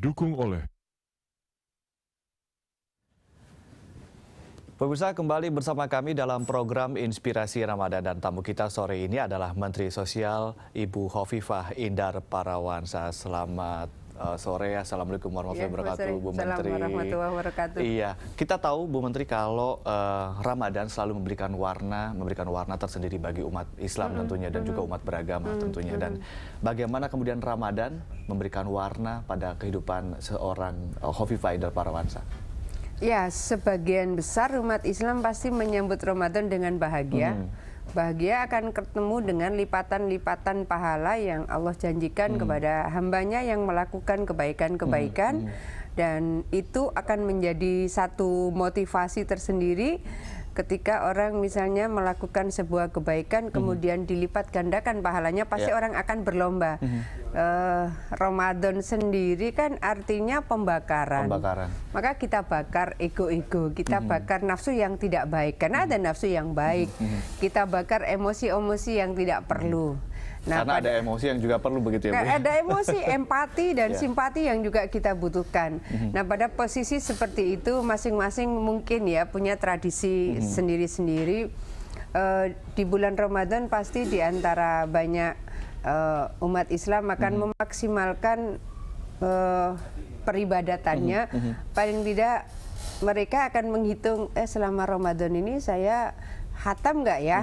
didukung oleh Pemirsa, kembali bersama kami dalam program Inspirasi Ramadan, dan tamu kita sore ini adalah Menteri Sosial Ibu Khofifah Indar Parawansa. Selamat sore, Assalamualaikum warahmatullahi wabarakatuh, Bu Menteri. Assalamualaikum warahmatullahi wabarakatuh. Iya, kita tahu Bu Menteri kalau Ramadan selalu memberikan warna tersendiri bagi umat Islam tentunya, dan juga umat beragama tentunya. Dan bagaimana kemudian Ramadan memberikan warna pada kehidupan seorang Khofifah Indar Parawansa? Ya, sebagian besar umat Islam pasti menyambut Ramadan dengan bahagia. Bahagia akan ketemu dengan lipatan-lipatan pahala yang Allah janjikan kepada hambanya yang melakukan kebaikan-kebaikan. Dan itu akan menjadi satu motivasi tersendiri ketika orang misalnya melakukan sebuah kebaikan kemudian dilipat gandakan pahalanya, pasti orang akan berlomba. Ramadan sendiri kan artinya pembakaran. Maka kita bakar ego-ego, kita bakar nafsu yang tidak baik, karena ada nafsu yang baik. Kita bakar emosi-emosi yang tidak perlu. Nah, karena ada emosi yang juga perlu, begitu ya, Bu? Ada emosi, empati, dan simpati yang juga kita butuhkan. Nah, pada posisi seperti itu masing-masing mungkin ya punya tradisi sendiri-sendiri. Di bulan Ramadan pasti di antara banyak umat Islam akan memaksimalkan peribadatannya. Paling tidak mereka akan menghitung, selama Ramadan ini saya hatam nggak ya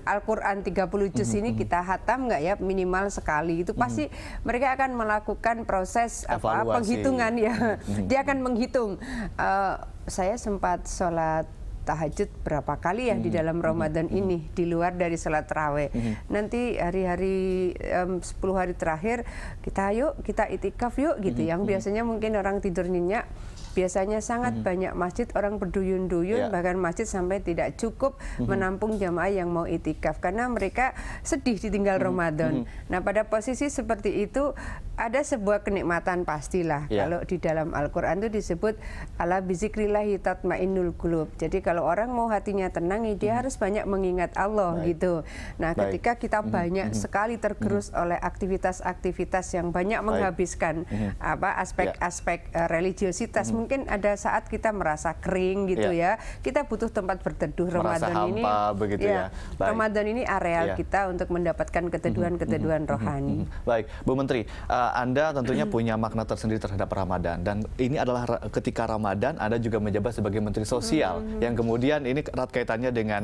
Al-Quran 30 juz ini kita hatam nggak ya minimal sekali. Itu pasti mereka akan melakukan proses penghitungan ya. Dia akan menghitung, saya sempat sholat tahajud berapa kali ya di dalam Ramadan ini, di luar dari sholat tarawih. Nanti hari-hari 10 hari terakhir kita itikaf yuk gitu. Yang biasanya mungkin orang tidur nyenyak, biasanya sangat banyak masjid orang berduyun-duyun, bahkan masjid sampai tidak cukup menampung jamaah yang mau itikaf karena mereka sedih ditinggal Ramadan. Nah, pada posisi seperti itu ada sebuah kenikmatan pastilah. Kalau di dalam Al-Quran itu disebut ala bizikrillahi tatmainnul qulub. Jadi kalau orang mau hatinya tenang, dia harus banyak mengingat Allah gitu. Nah, ketika kita banyak sekali tergerus oleh aktivitas-aktivitas yang banyak menghabiskan aspek-aspek religiositas, mungkin ada saat kita merasa kering gitu ya. Kita butuh tempat berteduh. Ramadan ini begitu ya. Ramadan ini areal kita untuk mendapatkan keteduhan-keteduhan rohani. Baik, Bu Menteri, Anda tentunya punya makna tersendiri terhadap Ramadan, dan ini adalah ketika Ramadan Anda juga menjabat sebagai Menteri Sosial yang kemudian ini erat kaitannya dengan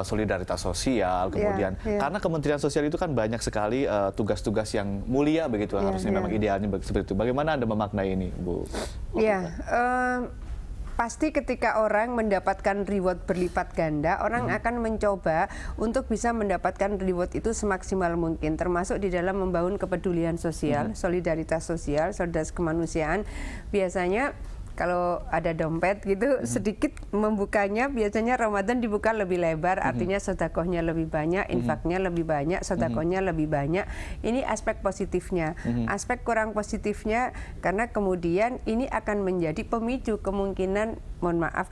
solidaritas sosial, kemudian karena Kementerian Sosial itu kan banyak sekali tugas-tugas yang mulia begitu, harusnya memang idealnya seperti itu. Bagaimana Anda memaknai ini, Bu? Pasti ketika orang mendapatkan reward berlipat ganda, orang akan mencoba untuk bisa mendapatkan reward itu semaksimal mungkin, termasuk di dalam membangun kepedulian sosial, solidaritas sosial, solidaritas kemanusiaan. Biasanya kalau ada dompet gitu, sedikit membukanya, biasanya Ramadan dibuka lebih lebar, artinya sedekahnya lebih banyak, infaknya lebih banyak, sedekahnya lebih banyak. Ini aspek positifnya. Aspek kurang positifnya, karena kemudian ini akan menjadi pemicu kemungkinan, mohon maaf,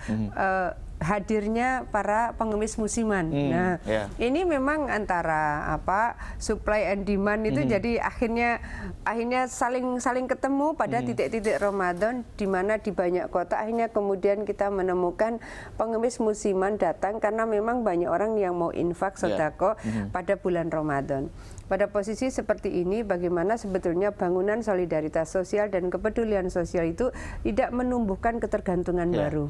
hadirnya para pengemis musiman. Nah, ini memang antara supply and demand itu jadi akhirnya saling ketemu pada titik-titik Ramadan, di mana di banyak kota akhirnya kemudian kita menemukan pengemis musiman datang karena memang banyak orang yang mau infak sedekah pada bulan Ramadan. Pada posisi seperti ini, bagaimana sebetulnya bangunan solidaritas sosial dan kepedulian sosial itu tidak menumbuhkan ketergantungan baru.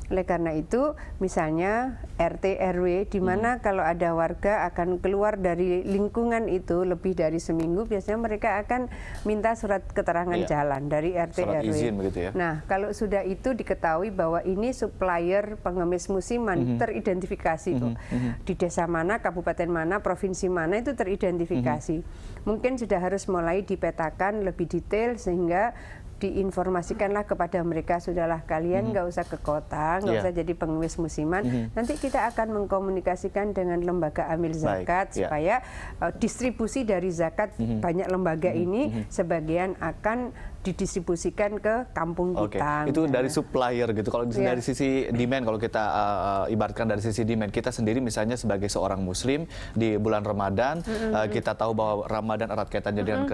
Oleh karena itu, misalnya RT RW, di mana kalau ada warga akan keluar dari lingkungan itu lebih dari seminggu, biasanya mereka akan minta surat keterangan jalan dari RT surat RW. Izin, begitu ya? Nah, kalau sudah itu diketahui bahwa ini supplier pengemis musiman, teridentifikasi kok. Di desa mana, kabupaten mana, provinsi mana itu teridentifikasi. Mungkin sudah harus mulai dipetakan lebih detail sehingga diinformasikanlah kepada mereka, sudahlah kalian nggak usah ke kota, nggak usah jadi pengemis musiman. Nanti kita akan mengkomunikasikan dengan lembaga amil zakat supaya distribusi dari zakat banyak lembaga ini sebagian akan didistribusikan ke kampung Oke, kita. itu misalnya. dari supplier gitu. Kalau dari sisi demand, kalau kita ibaratkan dari sisi demand, kita sendiri misalnya sebagai seorang Muslim di bulan Ramadan, kita tahu bahwa Ramadan erat kaitannya dengan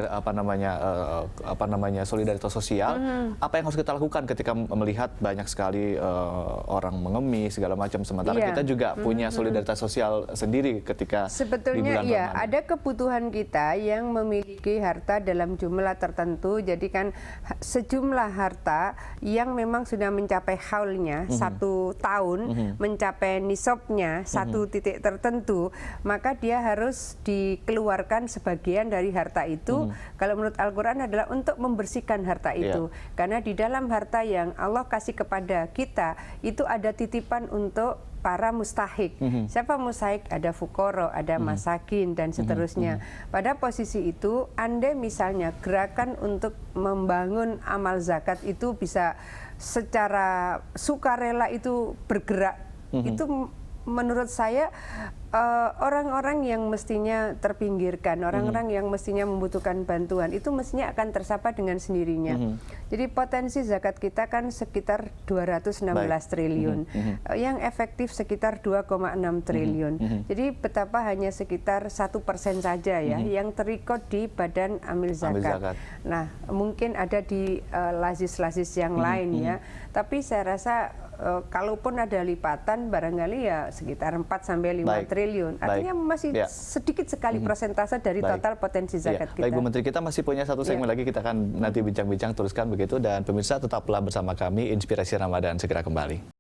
apa namanya solidaritas sosial. Apa yang harus kita lakukan ketika melihat banyak sekali orang mengemis segala macam, sementara kita juga punya solidaritas sosial sendiri ketika sebetulnya di bulan Ramadan. ada kebutuhan kita yang memiliki harta dalam jumlah tertentu. Jadi kan sejumlah harta yang memang sudah mencapai haulnya 1 tahun, mencapai nisabnya 1 titik tertentu, maka dia harus dikeluarkan sebagian dari harta itu. Kalau menurut Al-Quran adalah untuk membersihkan harta itu. Karena di dalam harta yang Allah kasih kepada kita, itu ada titipan untuk para mustahik. Siapa mustahik? Ada fukoro, ada masakin, dan seterusnya. Pada posisi itu, Anda misalnya gerakan untuk membangun amal zakat itu bisa secara sukarela itu bergerak. Itu menurut saya orang-orang yang mestinya terpinggirkan, orang-orang yang mestinya membutuhkan bantuan, itu mestinya akan tersapa dengan sendirinya. Jadi potensi zakat kita kan sekitar 216 triliun, yang efektif sekitar 2,6 triliun. Jadi betapa hanya sekitar 1% saja ya yang terikot di Badan Amil Zakat. Nah, mungkin ada di lazis-lazis yang lain ya, tapi saya rasa kalaupun ada lipatan barangkali ya sekitar 4-5 triliun. Artinya masih sedikit sekali persentase dari total potensi zakat kita. Baik Bu Menteri, kita masih punya satu segmen lagi, kita akan nanti bincang-bincang teruskan begitu, dan pemirsa tetaplah bersama kami, Inspirasi Ramadan segera kembali.